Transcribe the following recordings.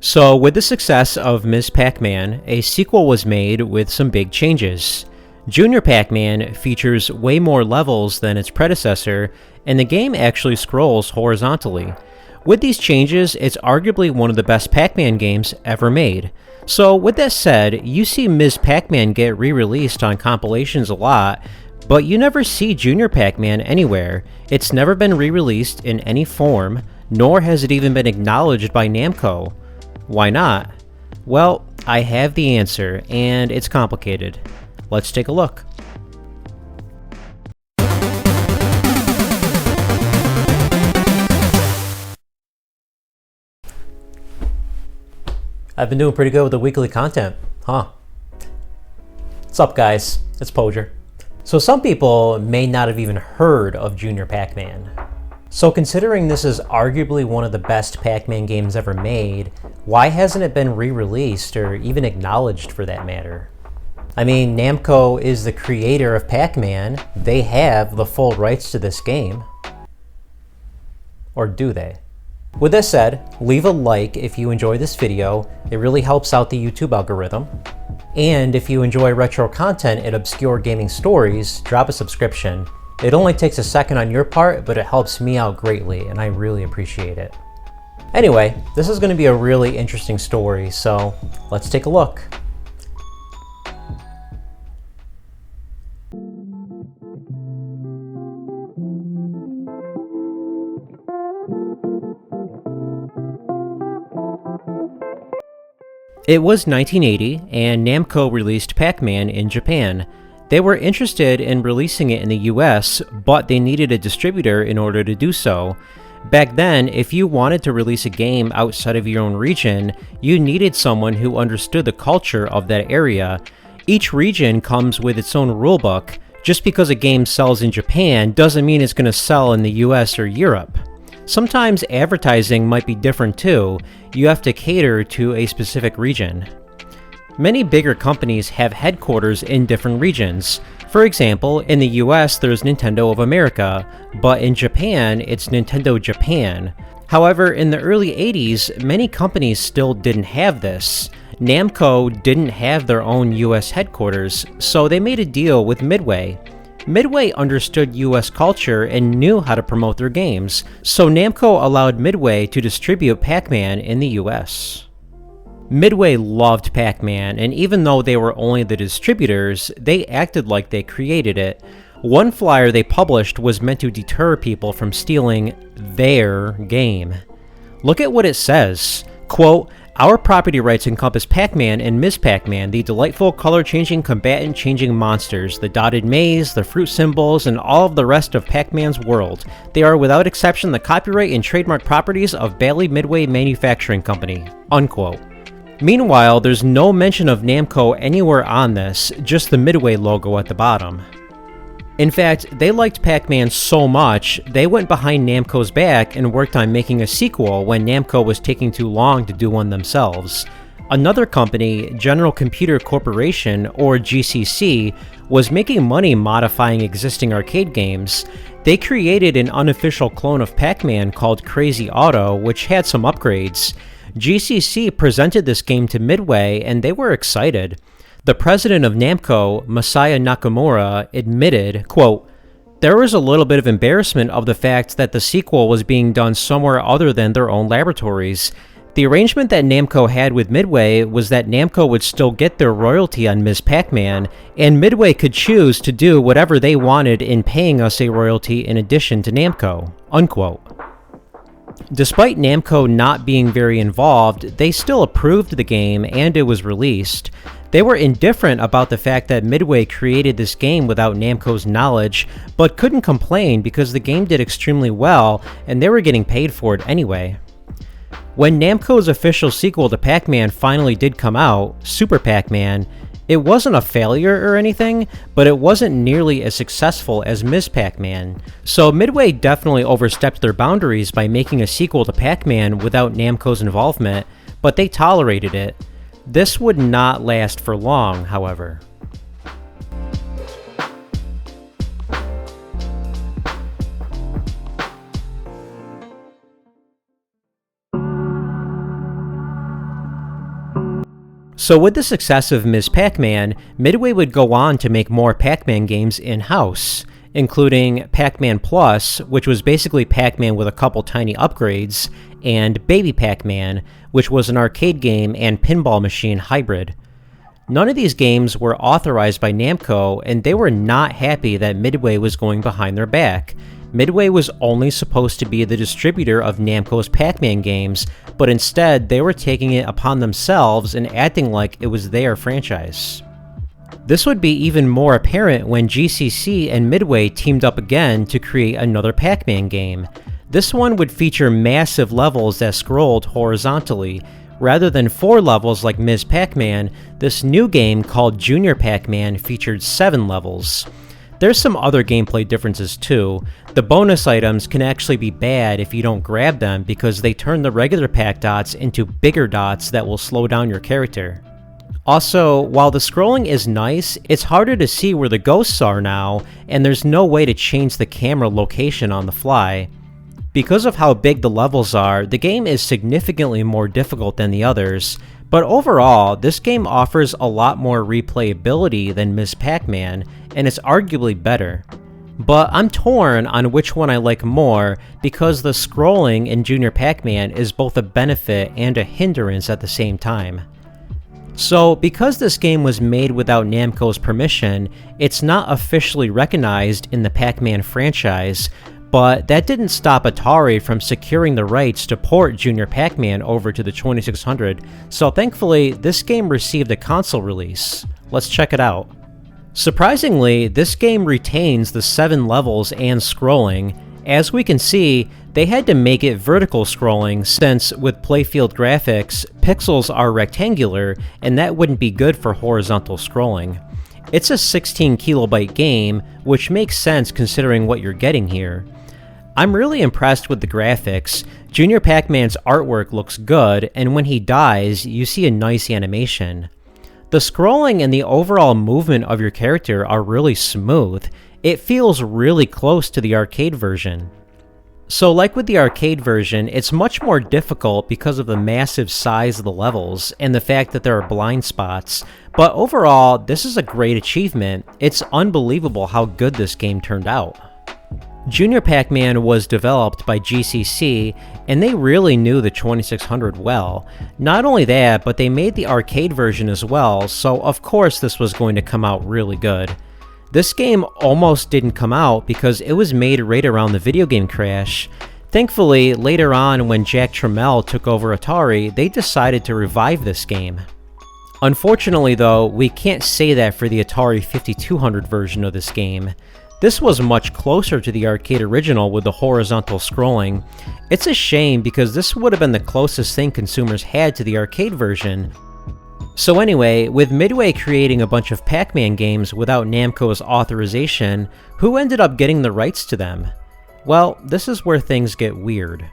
So with the success of Ms Pac-Man, a sequel was made with some big changes. Junior Pac-Man features way more levels than its predecessor, and the game actually scrolls horizontally. With these changes, it's arguably one of the best Pac-Man games ever made. So with that said, you see Ms Pac-Man get re-released on compilations a lot, but you never see Junior Pac-Man anywhere. It's never been re-released in any form, nor has it even been acknowledged by Namco. Why not? Well, I have the answer, and it's complicated. Let's take a look. I've been doing pretty good with the weekly content, huh? What's up, guys? It's Podrez. So some people may not have even heard of Junior Pac-Man. So considering this is arguably one of the best Pac-Man games ever made, why hasn't it been re-released or even acknowledged for that matter? I mean, Namco is the creator of Pac-Man. They have the full rights to this game. Or do they? With that said, leave a like if you enjoy this video. It really helps out the YouTube algorithm. And if you enjoy retro content and obscure gaming stories, drop a subscription. It only takes a second on your part, but it helps me out greatly, and I really appreciate it. Anyway, this is going to be a really interesting story, so let's take a look. It was 1980, and Namco released Pac-Man in Japan. They were interested in releasing it in the US, but they needed a distributor in order to do so. Back then, if you wanted to release a game outside of your own region, you needed someone who understood the culture of that area. Each region comes with its own rulebook. Just because a game sells in Japan doesn't mean it's going to sell in the US or Europe. Sometimes advertising might be different too. You have to cater to a specific region. Many bigger companies have headquarters in different regions. For example, in the US there's Nintendo of America, but in Japan it's Nintendo Japan. However, in the early 80s, many companies still didn't have this. Namco didn't have their own US headquarters, so they made a deal with Midway. Midway understood US culture and knew how to promote their games, so Namco allowed Midway to distribute Pac-Man in the US. Midway loved Pac-Man, and even though they were only the distributors, they acted like they created it. One flyer they published was meant to deter people from stealing their game. Look at what it says. Quote, "Our property rights encompass Pac-Man and Ms Pac-Man, the delightful color-changing, combatant-changing monsters, the dotted maze, the fruit symbols, and all of the rest of Pac-Man's world. They are without exception the copyright and trademark properties of Bally Midway Manufacturing Company." Unquote. Meanwhile, there's no mention of Namco anywhere on this, just the Midway logo at the bottom. In fact, they liked Pac-Man so much, they went behind Namco's back and worked on making a sequel when Namco was taking too long to do one themselves. Another company, General Computer Corporation, or GCC, was making money modifying existing arcade games. They created an unofficial clone of Pac-Man called Crazy Auto, which had some upgrades. GCC presented this game to Midway, and they were excited. The president of Namco, Masaya Nakamura, admitted, quote, "There was a little bit of embarrassment of the fact that the sequel was being done somewhere other than their own laboratories. The arrangement that Namco had with Midway was that Namco would still get their royalty on Ms Pac-Man, and Midway could choose to do whatever they wanted in paying us a royalty in addition to Namco." Unquote. Despite Namco not being very involved, they still approved the game and it was released. They were indifferent about the fact that Midway created this game without Namco's knowledge, but couldn't complain because the game did extremely well and they were getting paid for it anyway. When Namco's official sequel to Pac-Man finally did come out, Super Pac-Man, it wasn't a failure or anything, but it wasn't nearly as successful as Ms Pac-Man. So Midway definitely overstepped their boundaries by making a sequel to Pac-Man without Namco's involvement, but they tolerated it. This would not last for long, however. So with the success of Ms. Pac-Man, Midway would go on to make more Pac-Man games in-house, including Pac-Man Plus, which was basically Pac-Man with a couple tiny upgrades, and Baby Pac-Man, which was an arcade game and pinball machine hybrid. None of these games were authorized by Namco, and they were not happy that Midway was going behind their back. Midway was only supposed to be the distributor of Namco's Pac-Man games, but instead they were taking it upon themselves and acting like it was their franchise. This would be even more apparent when GCC and Midway teamed up again to create another Pac-Man game. This one would feature massive levels that scrolled horizontally. Rather than 4 levels like Ms. Pac-Man, this new game called Junior Pac-Man featured 7 levels. There's some other gameplay differences too. The bonus items can actually be bad if you don't grab them because they turn the regular Pac dots into bigger dots that will slow down your character. Also, while the scrolling is nice, it's harder to see where the ghosts are now, and there's no way to change the camera location on the fly. Because of how big the levels are, the game is significantly more difficult than the others, but overall, this game offers a lot more replayability than Ms. Pac-Man, and it's arguably better. But I'm torn on which one I like more, because the scrolling in Junior Pac-Man is both a benefit and a hindrance at the same time. So, because this game was made without Namco's permission, it's not officially recognized in the Pac-Man franchise, but that didn't stop Atari from securing the rights to port Junior Pac-Man over to the 2600, so thankfully, this game received a console release. Let's check it out. Surprisingly, this game retains the 7 levels and scrolling. As we can see, they had to make it vertical scrolling since, with playfield graphics, pixels are rectangular, and that wouldn't be good for horizontal scrolling. It's a 16 kilobyte game, which makes sense considering what you're getting here. I'm really impressed with the graphics. Junior Pac-Man's artwork looks good, and when he dies, you see a nice animation. The scrolling and the overall movement of your character are really smooth. It feels really close to the arcade version. So like with the arcade version, it's much more difficult because of the massive size of the levels and the fact that there are blind spots, but overall, this is a great achievement. It's unbelievable how good this game turned out. Junior Pac-Man was developed by GCC, and they really knew the 2600 well. Not only that, but they made the arcade version as well, so of course this was going to come out really good. This game almost didn't come out because it was made right around the video game crash. Thankfully, later on when Jack Tramiel took over Atari, they decided to revive this game. Unfortunately though, we can't say that for the Atari 5200 version of this game. This was much closer to the arcade original with the horizontal scrolling. It's a shame because this would have been the closest thing consumers had to the arcade version. So anyway, with Midway creating a bunch of Pac-Man games without Namco's authorization, who ended up getting the rights to them? Well, this is where things get weird.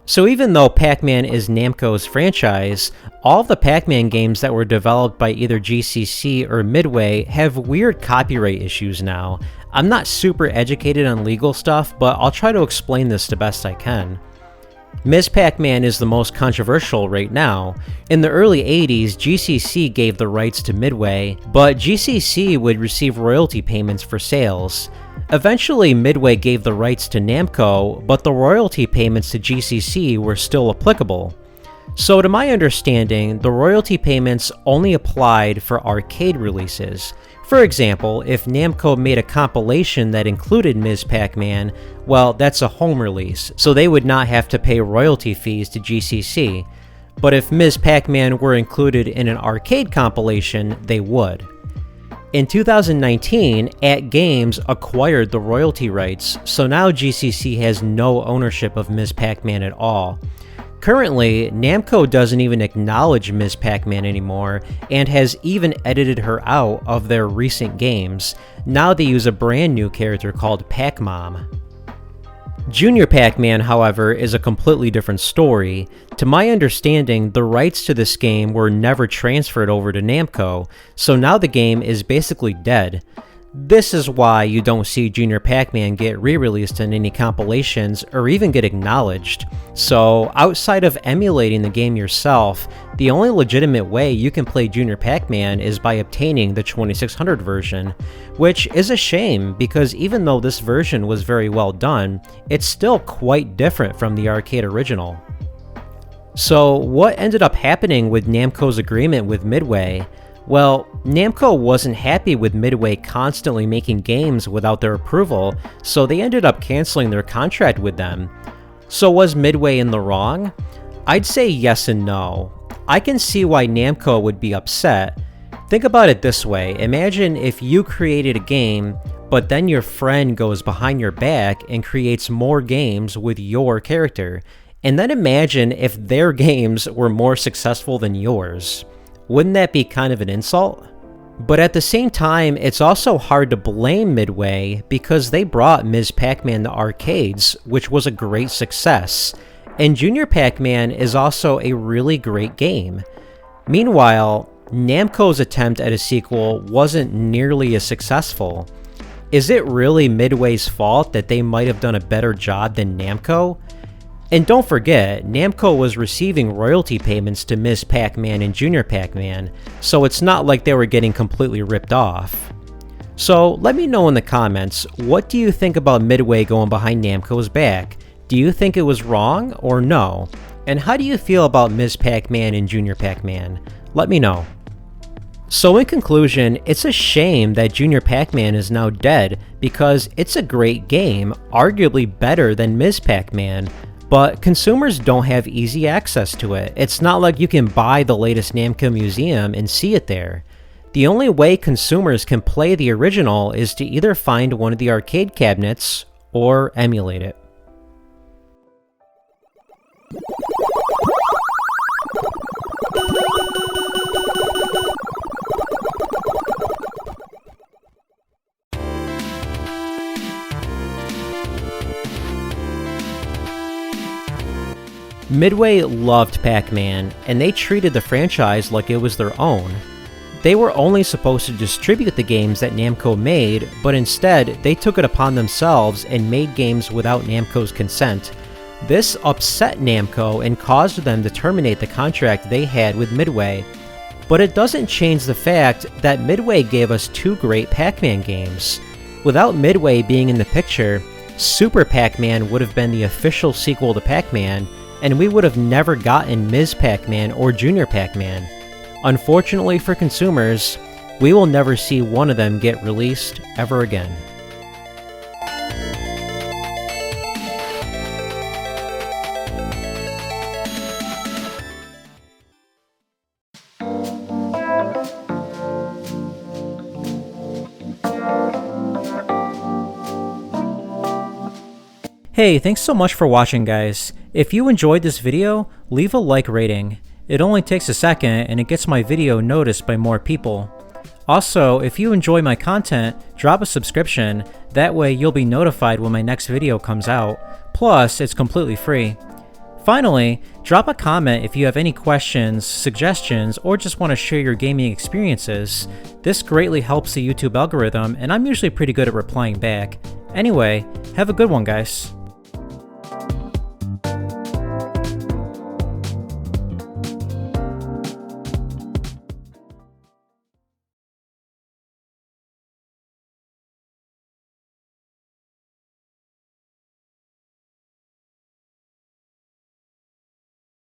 So even though Pac-Man is Namco's franchise, all of the Pac-Man games that were developed by either GCC or Midway have weird copyright issues now. I'm not super educated on legal stuff, but I'll try to explain this the best I can. Ms. Pac-Man is the most controversial right now. In the early 80s, GCC gave the rights to Midway, but GCC would receive royalty payments for sales. Eventually, Midway gave the rights to Namco, but the royalty payments to GCC were still applicable. So to my understanding, the royalty payments only applied for arcade releases. For example, if Namco made a compilation that included Ms. Pac-Man, well, that's a home release, so they would not have to pay royalty fees to GCC. But if Ms. Pac-Man were included in an arcade compilation, they would. In 2019, At Games acquired the royalty rights, so now GCC has no ownership of Ms. Pac-Man at all. Currently, Namco doesn't even acknowledge Ms. Pac-Man anymore, and has even edited her out of their recent games. Now they use a brand new character called Pac-Mom. Junior Pac-Man, however, is a completely different story. To my understanding, the rights to this game were never transferred over to Namco, so now the game is basically dead. This is why you don't see Junior Pac-Man get re-released in any compilations or even get acknowledged. So, outside of emulating the game yourself, the only legitimate way you can play Junior Pac-Man is by obtaining the 2600 version, which is a shame because even though this version was very well done, it's still quite different from the arcade original. So, what ended up happening with Namco's agreement with Midway? Well, Namco wasn't happy with Midway constantly making games without their approval, so they ended up canceling their contract with them. So was Midway in the wrong? I'd say yes and no. I can see why Namco would be upset. Think about it this way, imagine if you created a game, but then your friend goes behind your back and creates more games with your character, and then imagine if their games were more successful than yours. Wouldn't that be kind of an insult? But at the same time, it's also hard to blame Midway because they brought Ms Pac-Man to arcades, which was a great success, and Junior Pac-Man is also a really great game. Meanwhile, Namco's attempt at a sequel wasn't nearly as successful. Is it really Midway's fault that they might have done a better job than Namco? And don't forget, Namco was receiving royalty payments to Ms Pac-Man and Junior Pac-Man, so it's not like they were getting completely ripped off. So let me know in the comments, what do you think about Midway going behind Namco's back? Do you think it was wrong or no? And how do you feel about Ms Pac-Man and Junior Pac-Man? Let me know. So in conclusion, it's a shame that Junior Pac-Man is now dead because it's a great game, arguably better than Ms Pac-Man, but consumers don't have easy access to it. It's not like you can buy the latest Namco museum and see it there. The only way consumers can play the original is to either find one of the arcade cabinets or emulate it. Midway loved Pac-Man, and they treated the franchise like it was their own. They were only supposed to distribute the games that Namco made, but instead, they took it upon themselves and made games without Namco's consent. This upset Namco and caused them to terminate the contract they had with Midway. But it doesn't change the fact that Midway gave us two great Pac-Man games. Without Midway being in the picture, Super Pac-Man would have been the official sequel to Pac-Man, and we would have never gotten Ms Pac-Man or Junior Pac-Man. Unfortunately for consumers, we will never see one of them get released ever again. Hey, thanks so much for watching, guys. If you enjoyed this video, leave a like rating. It only takes a second and it gets my video noticed by more people. Also, if you enjoy my content, drop a subscription. That way you'll be notified when my next video comes out. Plus, it's completely free. Finally, drop a comment if you have any questions, suggestions, or just want to share your gaming experiences. This greatly helps the YouTube algorithm, and I'm usually pretty good at replying back. Anyway, have a good one, guys.